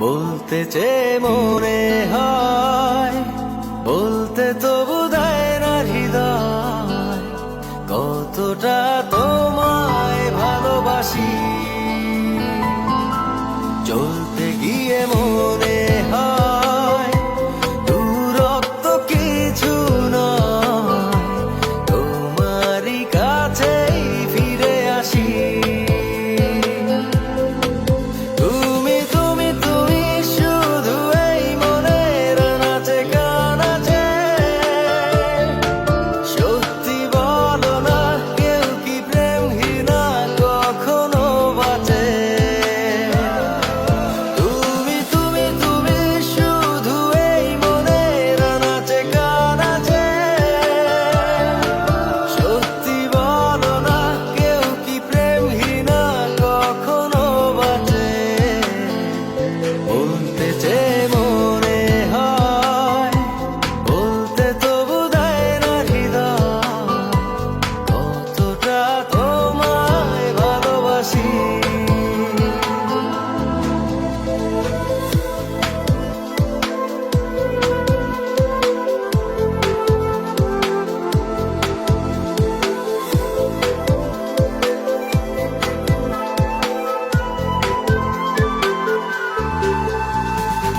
বলতে চেয়ে মনে হয়, বলতে তবু দেয় না হৃদয়, কতটা তোমায় ভালোবাসি। চলতে গিয়ে মনে হয় দূরত্ব কিছু নয়, তোমারই কাছেই ফিরে আসি।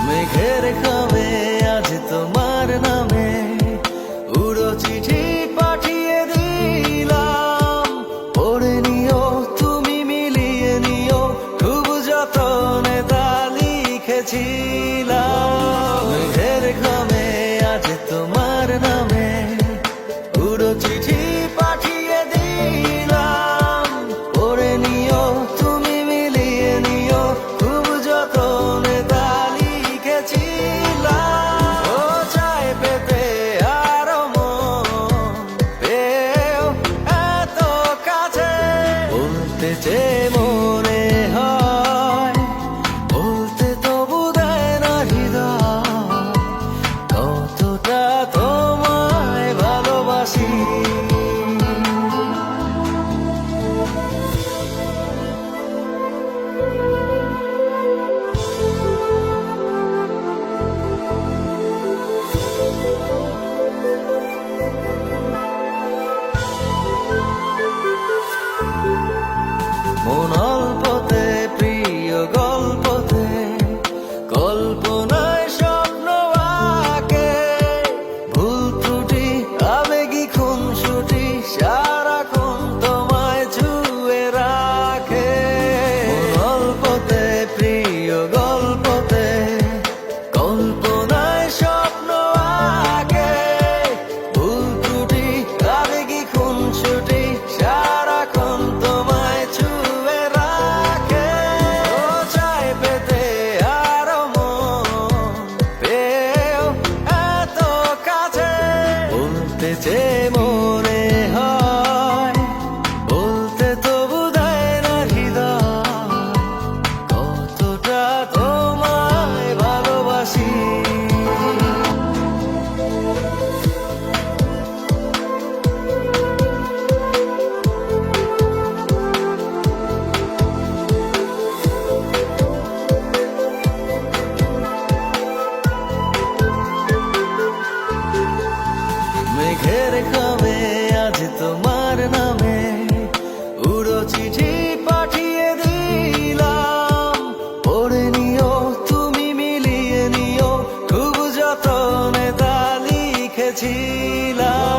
মেঘের খামে আজ তোমার নামে উড়ো চিঠি পাঠিয়ে দিলাম, পড়ে নিও তুমি মিলিয়ে নিও, খুব যতনে তা লিখেছিলাম। মেঘের খামে আজ তোমার নামে উড়ো চিঠি পাঠিয়ে দিলাম, পড়ে নিও তুমি মিলিয়ে নিও, খুব যতনে তা ও চায় পেতে আরো মন পেও এত কাছে। বলতে চেয়ে মনে হয়, বলতে তবু দেয় না হৃদয়, কতটা তোমায় ভালোবাসি। মন অল্পতে প্রিয় গল্পতে, কল্পনায় স্বপ্ন আঁকে, ভুল ত্রুটি আবেগী খুনসুটি সারাক্ষণ তোমায় ছুঁয়ে রাখে। মন অল্পতে প্রিয় গল্পতে, কল্পনায় স্বপ্ন আঁকে, ভুল ত্রুটি আবেগী খুনসুটি সারাক্ষণ তোমায় ছুঁয়ে রাখে। ও চায় পেতে আরো মন পেও এত কাছে। বলতে চেয়ে মনে হয়, বলতে তবু দেয় না হৃদয়, কতটা তোমায় ভালোবাসি। মেঘের খামে আজ তোমার নামে উড়ো চিঠি পাঠিয়ে দিলাম, পড়ে নিও তুমি মিলিয়ে নিও, খুব যতনে তা লিখেছিলাম।